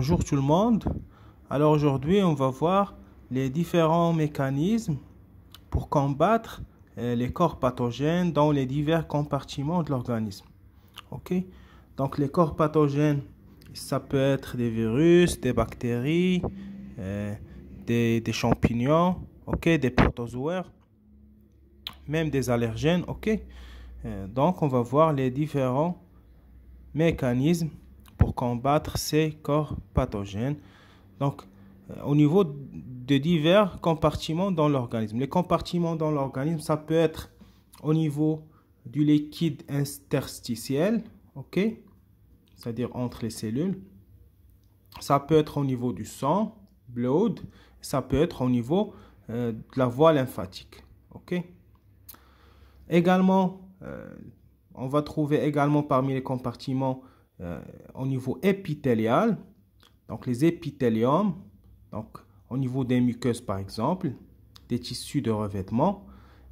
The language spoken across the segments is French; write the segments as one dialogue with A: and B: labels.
A: Bonjour tout le monde. Alors aujourd'hui, on va voir les différents mécanismes pour combattre les corps pathogènes dans les divers compartiments de l'organisme. Ok? Donc les corps pathogènes, ça peut être des virus, des bactéries, des champignons, ok, des protozoaires, même des allergènes. Ok? Donc on va voir les différents mécanismes pour combattre ces corps pathogènes. Donc, au niveau de divers compartiments dans l'organisme. Les compartiments dans l'organisme, ça peut être au niveau du liquide interstitiel, ok, c'est-à-dire entre les cellules. Ça peut être au niveau du sang, blood. Ça peut être au niveau de la voie lymphatique, ok. Également, on va trouver également parmi les compartiments au niveau épithélial, donc les épithéliums, donc au niveau des muqueuses par exemple, des tissus de revêtement,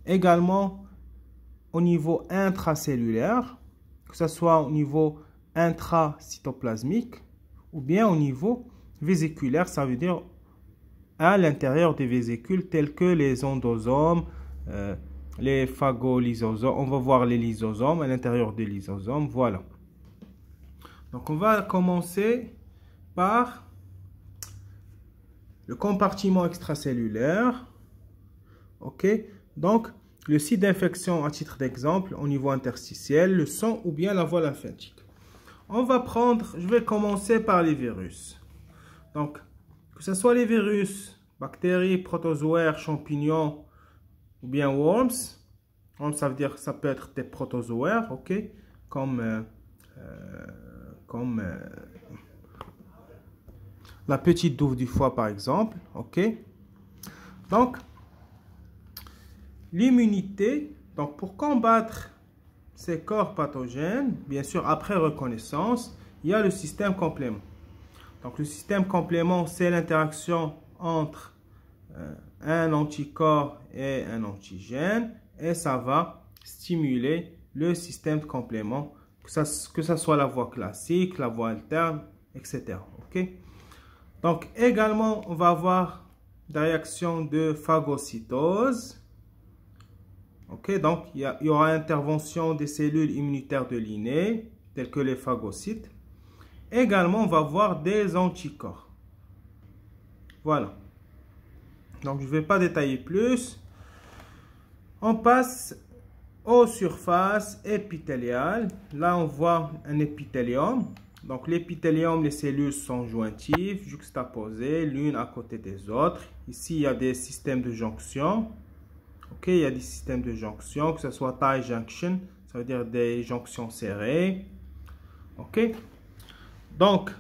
A: également au niveau intracellulaire, que ce soit au niveau intracytoplasmique ou bien au niveau vésiculaire, ça veut dire à l'intérieur des vésicules tels que les endosomes, les phagolysosomes. On va voir les lysosomes à l'intérieur des lysosomes, voilà. Donc on va commencer par le compartiment extracellulaire. Ok, donc le site d'infection à titre d'exemple au niveau interstitiel, le sang ou bien la voie lymphatique. Je vais commencer par les virus. Donc que ce soit les virus, bactéries, protozoaires, champignons ou bien worms. Worms, ça veut dire que ça peut être des protozoaires, ok, comme la petite douve du foie par exemple, ok. Donc l'immunité, donc pour combattre ces corps pathogènes, bien sûr après reconnaissance, il y a le système complément. Donc le système complément, c'est l'interaction entre un anticorps et un antigène, et ça va stimuler le système de complément, que ça soit la voie classique, la voie alterne, etc. ok. Donc également, on va avoir des réactions de phagocytose. Ok, donc il y aura intervention des cellules immunitaires de Linné, telles que les phagocytes. Également, on va voir des anticorps. Voilà. Donc je ne vais pas détailler plus. On passe aux surfaces épithéliales. Là, on voit un épithélium. Donc l'épithélium, les cellules sont jointives, juxtaposées, l'une à côté des autres. Ici, il y a des systèmes de jonction. Ok, il y a des systèmes de jonction, que ce soit tie junction, ça veut dire des jonctions serrées. Ok. Donc,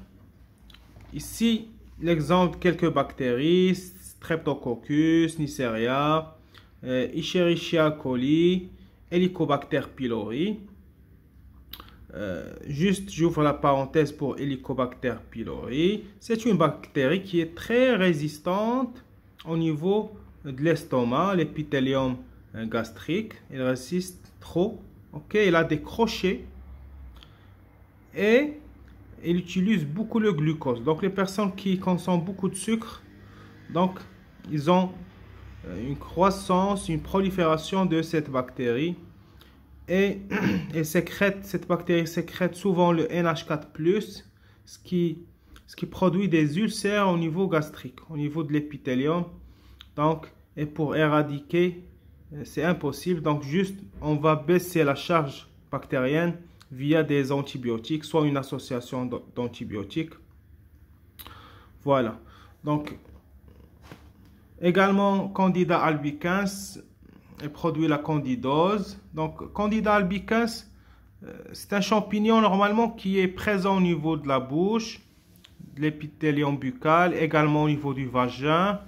A: ici, l'exemple de quelques bactéries, Streptococcus, Neisseria, Escherichia coli, Helicobacter pylori. Juste, j'ouvre la parenthèse pour Helicobacter pylori. C'est une bactérie qui est très résistante au niveau de l'estomac, l'épithélium gastrique. Elle résiste trop. Ok, elle a des crochets et elle utilise beaucoup le glucose. Donc les personnes qui consomment beaucoup de sucre, donc ils ont une croissance, une prolifération de cette bactérie. Et cette bactérie sécrète souvent le NH4+, ce qui produit des ulcères au niveau gastrique, au niveau de l'épithélium. Donc, et pour éradiquer, c'est impossible. Donc, juste, on va baisser la charge bactérienne via des antibiotiques, soit une association d'antibiotiques. Voilà. Donc, également, Candida albicans, elle produit la candidose. Donc, Candida albicans, c'est un champignon normalement qui est présent au niveau de la bouche, de l'épithélium buccal, également au niveau du vagin,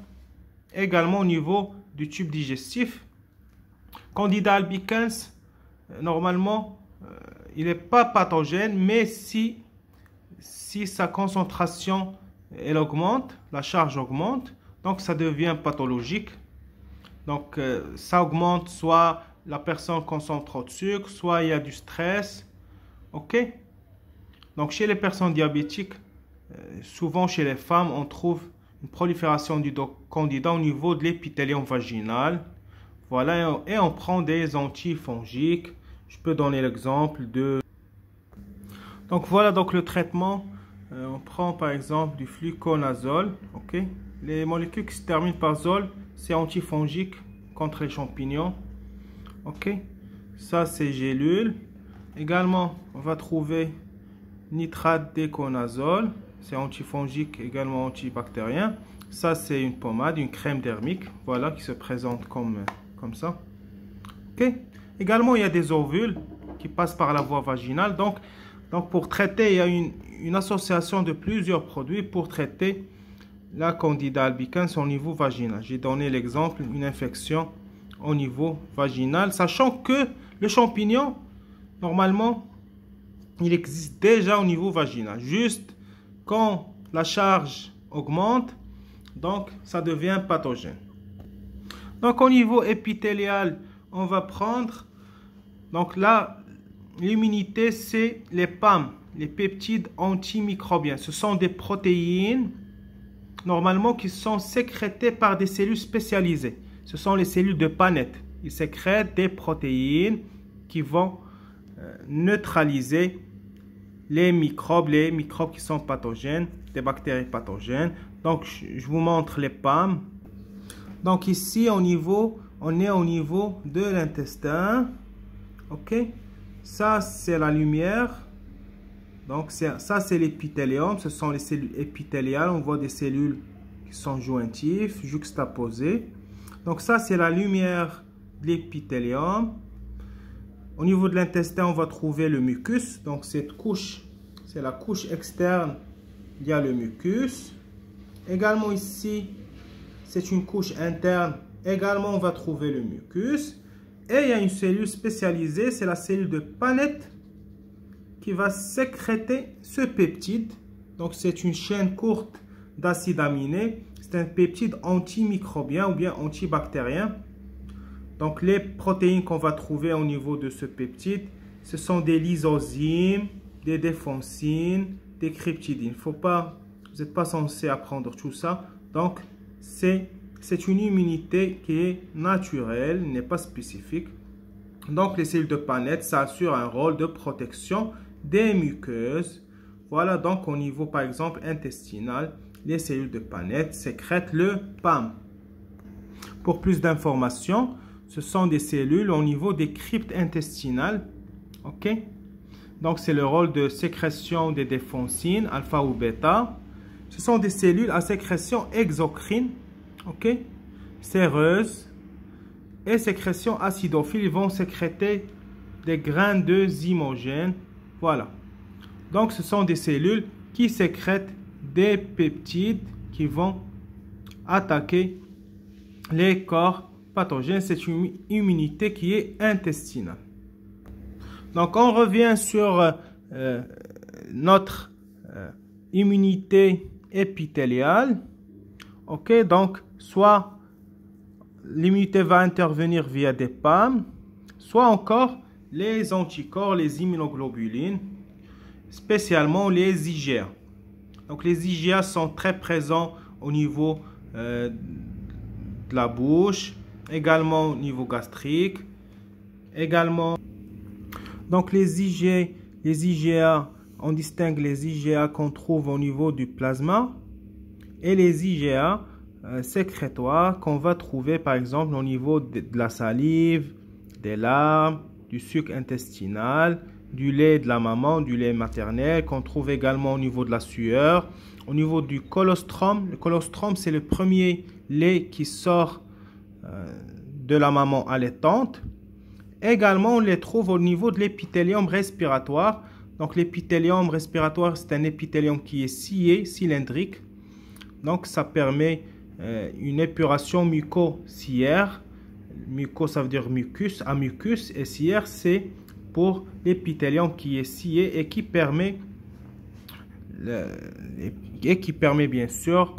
A: également au niveau du tube digestif. Candida albicans, normalement, il n'est pas pathogène, mais si sa concentration elle augmente, la charge augmente, donc ça devient pathologique. Donc, ça augmente, soit la personne consomme trop de sucre, soit il y a du stress. OK? Donc, chez les personnes diabétiques, souvent chez les femmes, on trouve une prolifération du candida au niveau de l'épithélium vaginal. Voilà, et on prend des antifongiques. Je peux donner l'exemple de... Donc voilà donc le traitement. On prend par exemple du fluconazole. Ok. Les molécules qui se terminent par zole, c'est antifongique contre les champignons. Ok. Ça c'est gélule. Également, on va trouver nitrate d'éconazole. C'est antifongique, également antibactérien. Ça c'est une pommade, une crème dermique. Voilà, qui se présente comme ça. Ok. Également, il y a des ovules qui passent par la voie vaginale. Donc pour traiter, il y a une association de plusieurs produits pour traiter la Candida albicans au niveau vaginal. J'ai donné l'exemple, une infection au niveau vaginal, sachant que le champignon, normalement, il existe déjà au niveau vaginal. Juste quand la charge augmente, donc ça devient pathogène. Donc au niveau épithélial, on va prendre, donc là, l'immunité, c'est les PAM, les peptides antimicrobiens. Ce sont des protéines, normalement, qui sont sécrétées par des cellules spécialisées. Ce sont les cellules de Paneth. Ils sécrètent des protéines qui vont neutraliser les microbes qui sont pathogènes, des bactéries pathogènes. Donc, je vous montre les PAM. Donc ici, on est au niveau de l'intestin. Ok. Ça, c'est la lumière. Donc, ça, c'est l'épithélium. Ce sont les cellules épithéliales. On voit des cellules qui sont jointives, juxtaposées. Donc, ça, c'est la lumière de l'épithélium. Au niveau de l'intestin, on va trouver le mucus. Donc, cette couche, c'est la couche externe. Il y a le mucus. Également ici, c'est une couche interne. Également, on va trouver le mucus. Et il y a une cellule spécialisée, c'est la cellule de Paneth qui va sécréter ce peptide. Donc, c'est une chaîne courte d'acides aminés. C'est un peptide antimicrobien ou bien antibactérien. Donc, les protéines qu'on va trouver au niveau de ce peptide, ce sont des lysosymes, des déphonsines, des cryptidines. Vous n'êtes pas censé apprendre tout ça. Donc, c'est une immunité qui est naturelle, n'est pas spécifique. Donc, les cellules de Paneth, ça assure un rôle de protection des muqueuses. Voilà, donc au niveau, par exemple, intestinal, les cellules de Paneth sécrètent le PAM. Pour plus d'informations, ce sont des cellules au niveau des cryptes intestinales. Ok? Donc, c'est le rôle de sécrétion des déphonsines, alpha ou bêta. Ce sont des cellules à sécrétion exocrine. Ok, séreuses et sécrétion acidophile, ils vont sécréter des grains de zymogènes. Voilà. Donc, ce sont des cellules qui sécrètent des peptides qui vont attaquer les corps pathogènes. C'est une immunité qui est intestinale. Donc, on revient sur notre immunité épithéliale. Ok, donc, soit l'immunité va intervenir via des PAM, soit encore les anticorps, les immunoglobulines, spécialement les IgA. Donc les IgA sont très présents au niveau de la bouche, également au niveau gastrique, également. Donc les IgA, on distingue les IgA qu'on trouve au niveau du plasma et les IgA sécrétoires qu'on va trouver par exemple au niveau de la salive, des larmes, du sucre intestinal, du lait de la maman, du lait maternel, qu'on trouve également au niveau de la sueur, au niveau du colostrum. Le colostrum, c'est le premier lait qui sort de la maman allaitante. Également, on les trouve au niveau de l'épithélium respiratoire. Donc, l'épithélium respiratoire, c'est un épithélium qui est scié, cylindrique. Donc, ça permet une épuration muco-ciliaire. Muco, ça veut dire mucus, à mucus, et ciliaire, c'est pour l'épithélium qui est scié et qui permet bien sûr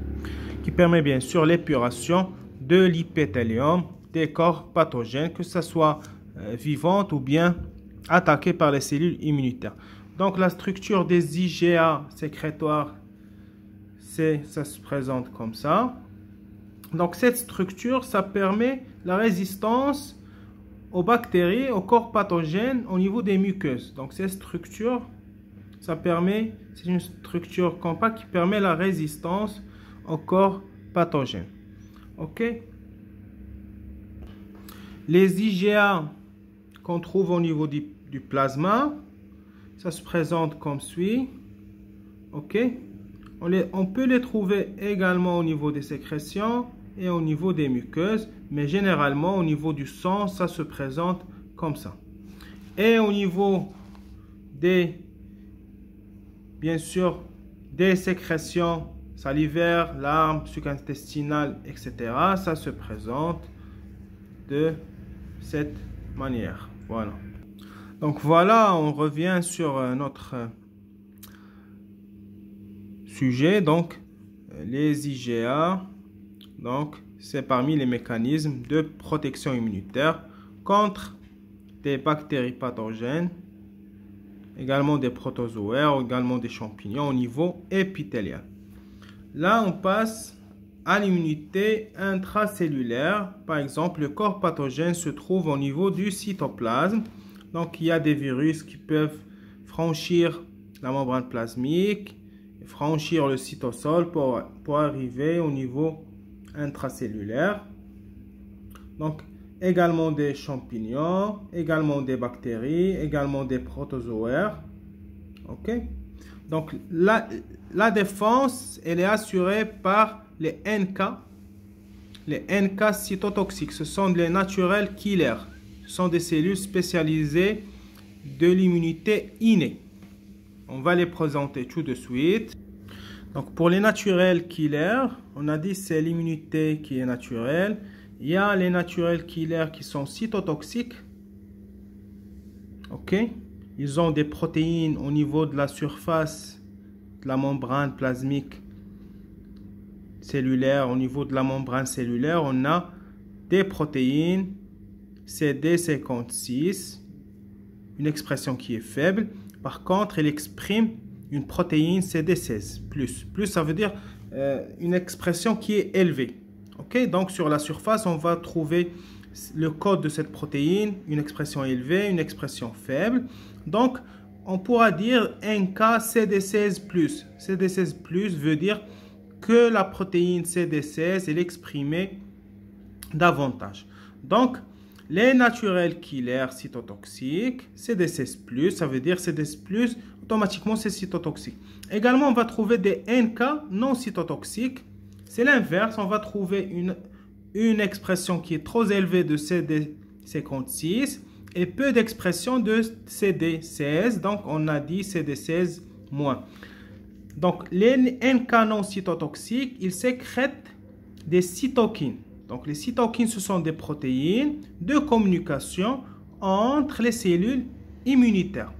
A: l'épuration de l'épithélium des corps pathogènes, que ce soit vivantes ou bien attaquées par les cellules immunitaires. Donc la structure des IgA sécrétoires, ça se présente comme ça. Donc cette structure, ça permet la résistance aux bactéries, aux corps pathogènes au niveau des muqueuses. Donc cette structure, c'est une structure compacte qui permet la résistance aux corps pathogènes. Ok. Les IgA qu'on trouve au niveau du plasma, ça se présente comme suit. Ok. On peut les trouver également au niveau des sécrétions et au niveau des muqueuses, mais généralement au niveau du sang, ça se présente comme ça. Et au niveau bien sûr, des sécrétions salivaires, larmes, suc intestinal, etc., ça se présente de cette manière. Voilà. Donc voilà, on revient sur notre sujet. Donc, les IgA, donc c'est parmi les mécanismes de protection immunitaire contre des bactéries pathogènes, également des protozoaires, également des champignons au niveau épithélial. Là, on passe à l'immunité intracellulaire. Par exemple, le corps pathogène se trouve au niveau du cytoplasme. Donc, il y a des virus qui peuvent franchir la membrane plasmique, franchir le cytosol pour arriver au niveau intracellulaire. Donc, également des champignons, également des bactéries, également des protozoaires. Ok. Donc, la défense, elle est assurée par les NK. Les NK cytotoxiques, ce sont les naturels killers. Ce sont des cellules spécialisées de l'immunité innée. On va les présenter tout de suite. Donc, pour les naturels killers, on a dit c'est l'immunité qui est naturelle. Il y a les naturels killers qui sont cytotoxiques. Ok. Ils ont des protéines au niveau de la surface de la membrane plasmique cellulaire. Au niveau de la membrane cellulaire, on a des protéines CD56, une expression qui est faible. Par contre, elle exprime une protéine CD16+. Plus, ça veut dire une expression qui est élevée. Okay? Donc, sur la surface, on va trouver le code de cette protéine, une expression élevée, une expression faible. Donc, on pourra dire NK CD16+. CD16+ veut dire que la protéine CD16 est exprimée davantage. Donc, les naturels killers cytotoxiques, CD16+, ça veut dire CD16+, automatiquement c'est cytotoxique. Également, on va trouver des NK non cytotoxiques. C'est l'inverse, on va trouver une expression qui est trop élevée de CD56 et peu d'expression de CD16. Donc, on a dit CD16-. Donc, les NK non cytotoxiques, ils sécrètent des cytokines. Donc, les cytokines, ce sont des protéines de communication entre les cellules immunitaires.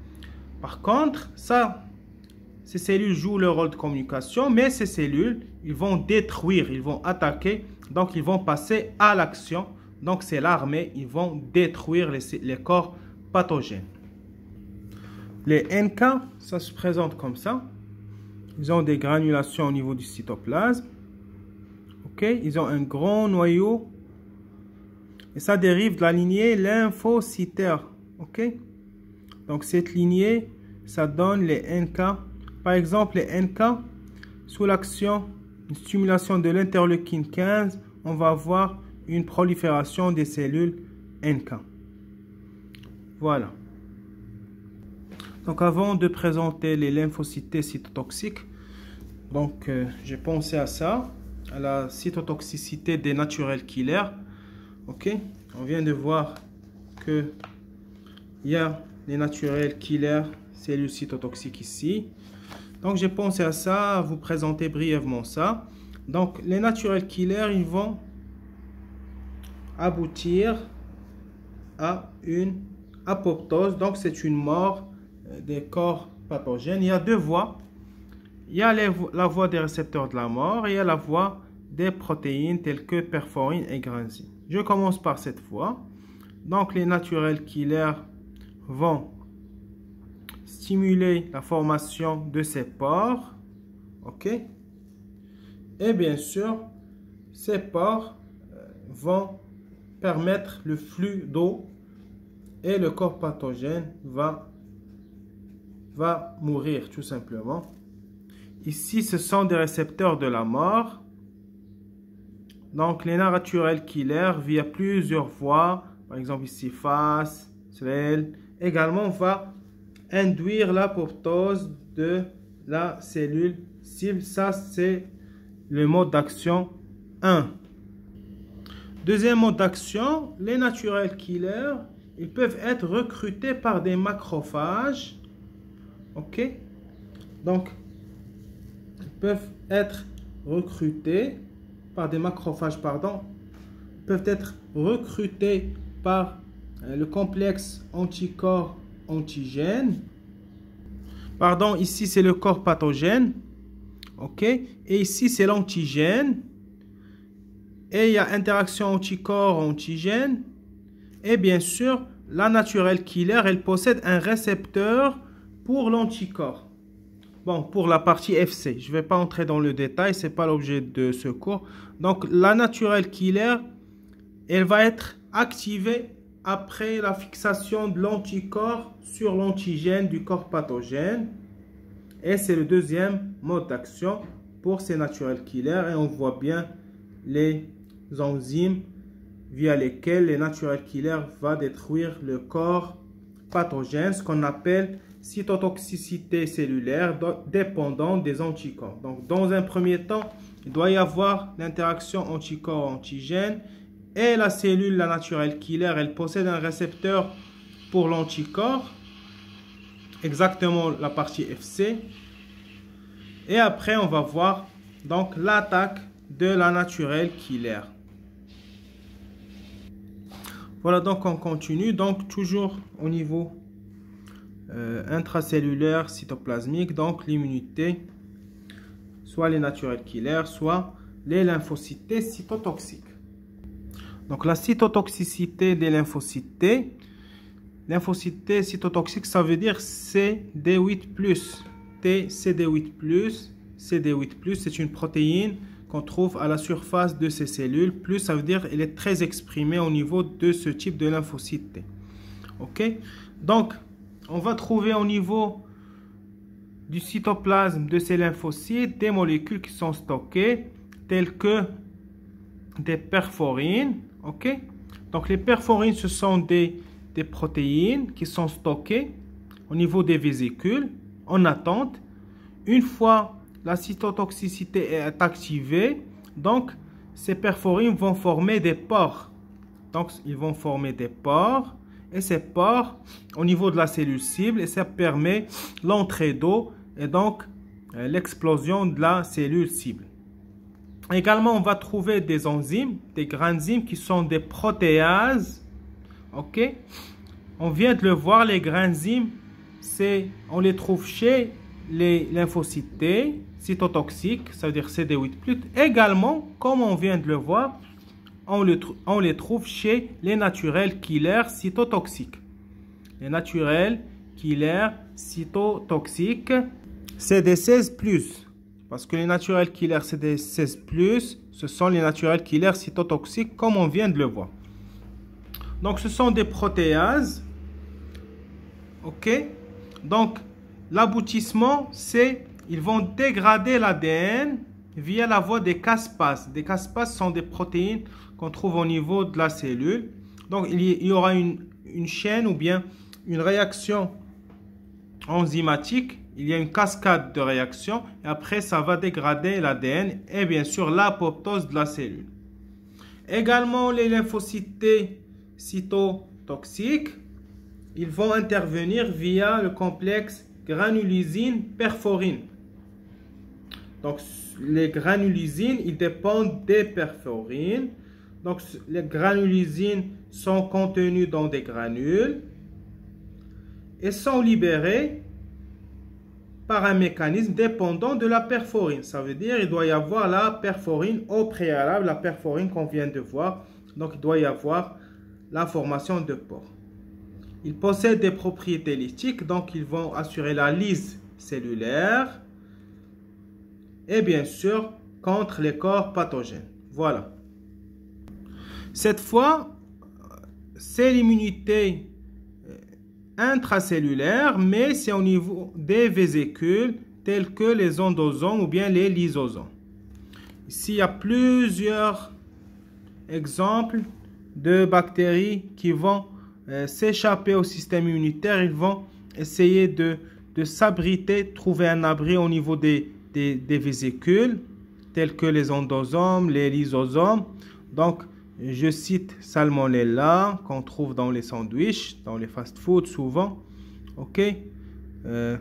A: Par contre, ces cellules jouent le rôle de communication, mais ces cellules, ils vont détruire, ils vont attaquer, donc ils vont passer à l'action. Donc, c'est l'armée, ils vont détruire les corps pathogènes. Les NK, ça se présente comme ça. Ils ont des granulations au niveau du cytoplasme. Okay. Ils ont un grand noyau et ça dérive de la lignée lymphocytaire. Okay. Donc cette lignée, ça donne les NK. Par exemple, les NK, sous l'action, une stimulation de l'interleukine 15, on va avoir une prolifération des cellules NK. Voilà. Donc avant de présenter les lymphocytes cytotoxiques, donc j'ai pensé à ça, à la cytotoxicité des naturels killers. Ok, on vient de voir que il y a les naturels killers cellules cytotoxiques ici. Donc j'ai pensé à ça, à vous présenter brièvement ça. Donc les naturels killers, ils vont aboutir à une apoptose. Donc c'est une mort des corps pathogènes. Il y a deux voies. Il y a la voie des récepteurs de la mort et il y a la voie des protéines telles que perforine et granzyme. Je commence par cette voie. Donc les naturels killers vont stimuler la formation de ces pores. Ok. Et bien sûr, ces pores vont permettre le flux d'eau et le corps pathogène va mourir tout simplement. Ici, ce sont des récepteurs de la mort. Donc, les natural killers, via plusieurs voies, par exemple ici, FAS, SREL, également va induire l'apoptose de la cellule cible. Ça, c'est le mode d'action 1. Deuxième mode d'action, les natural killers, ils peuvent être recrutés par des macrophages. OK? Donc, ils peuvent être recrutés par des macrophages, peuvent être recrutés par le complexe anticorps-antigène. Ici c'est le corps pathogène. OK? Et ici c'est l'antigène. Et il y a interaction anticorps-antigène. Et bien sûr, la natural killer, elle possède un récepteur pour l'anticorps. Bon, pour la partie FC, je ne vais pas entrer dans le détail, ce n'est pas l'objet de ce cours. Donc, la natural killer, elle va être activée après la fixation de l'anticorps sur l'antigène du corps pathogène. Et c'est le deuxième mode d'action pour ces natural killers. Et on voit bien les enzymes via lesquelles les natural killers vont détruire le corps pathogène, ce qu'on appelle cytotoxicité cellulaire dépendant des anticorps. Donc, dans un premier temps, il doit y avoir l'interaction anticorps-antigène et la cellule, la natural killer, elle possède un récepteur pour l'anticorps, exactement la partie FC. Et après, on va voir donc l'attaque de la natural killer. Voilà, donc on continue. Donc, toujours au niveau intracellulaire cytoplasmique, donc l'immunité, soit les natural killers, soit les lymphocytes cytotoxiques. Donc la cytotoxicité des lymphocytes cytotoxiques, ça veut dire CD8+, CD8+, c'est une protéine qu'on trouve à la surface de ces cellules. Plus, ça veut dire qu'elle est très exprimée au niveau de ce type de lymphocyte. OK? Donc, on va trouver au niveau du cytoplasme de ces lymphocytes des molécules qui sont stockées, telles que des perforines. OK? Donc, les perforines, ce sont des protéines qui sont stockées au niveau des vésicules en attente. Une fois la cytotoxicité est activée, donc ces perforines vont former des pores. Donc, ils vont former des pores. Et ces pores, au niveau de la cellule cible, et ça permet l'entrée d'eau et donc l'explosion de la cellule cible. Également, on va trouver des enzymes, des granzymes qui sont des protéases. OK? On vient de le voir, les granzymes, on les trouve chez les lymphocytes cytotoxiques, ça veut dire CD8+. Également, comme on vient de le voir, on les trouve chez les natural killers cytotoxiques. Les natural killers cytotoxiques, CD16+. Parce que les natural killers CD16+, ce sont les natural killers cytotoxiques, comme on vient de le voir. Donc, ce sont des protéases. OK? Donc, l'aboutissement, c'est ils vont dégrader l'ADN via la voie des caspases. Des caspases sont des protéines qu'on trouve au niveau de la cellule. Donc, il y aura une chaîne ou bien une réaction enzymatique. Il y a une cascade de réactions. Et après, ça va dégrader l'ADN et bien sûr l'apoptose de la cellule. Également, les lymphocytes cytotoxiques, ils vont intervenir via le complexe granulosine-perforine. Donc, les granulosines, ils dépendent des perforines. Donc, les granulosines sont contenues dans des granules et sont libérées par un mécanisme dépendant de la perforine. Ça veut dire qu'il doit y avoir la perforine au préalable, la perforine qu'on vient de voir. Donc, il doit y avoir la formation de pores. Ils possèdent des propriétés lytiques, donc ils vont assurer la lyse cellulaire et bien sûr contre les corps pathogènes. Voilà. Cette fois, c'est l'immunité intracellulaire, mais c'est au niveau des vésicules tels que les endosomes ou bien les lysosomes. Ici, il y a plusieurs exemples de bactéries qui vont s'échapper au système immunitaire. Ils vont essayer de s'abriter, trouver un abri au niveau des vésicules, tels que les endosomes, les lysosomes. Donc, je cite Salmonella, qu'on trouve dans les sandwichs, dans les fast-foods souvent. OK. Il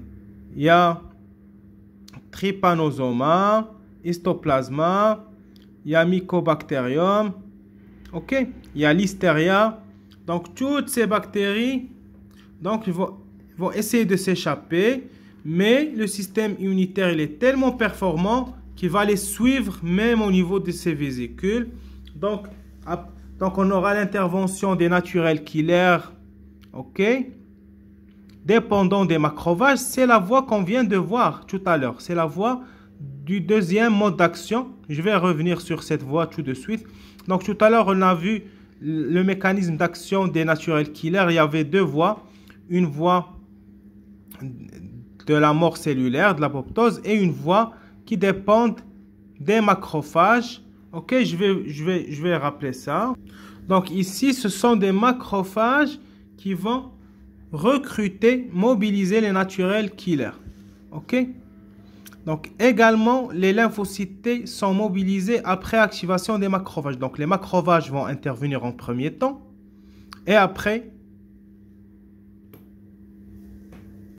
A: y a Trypanosoma, Histoplasma, il y a Mycobacterium. OK. Il y a Listeria. Donc, toutes ces bactéries, donc, ils vont essayer de s'échapper, mais le système immunitaire, il est tellement performant qu'il va les suivre même au niveau de ces vésicules. Donc on aura l'intervention des naturels killers, ok, dépendant des macrophages. C'est la voie qu'on vient de voir tout à l'heure. C'est la voie du deuxième mode d'action. Je vais revenir sur cette voie tout de suite. Donc, tout à l'heure, on a vu le mécanisme d'action des naturels killers. Il y avait deux voies. Une voie de la mort cellulaire, de l'apoptose, et une voie qui dépend des macrophages. Ok, je vais rappeler ça. Donc ici, ce sont des macrophages qui vont recruter, mobiliser les naturels killers. Ok. Donc également, les lymphocytes T sont mobilisés après activation des macrophages. Donc les macrophages vont intervenir en premier temps. Et après,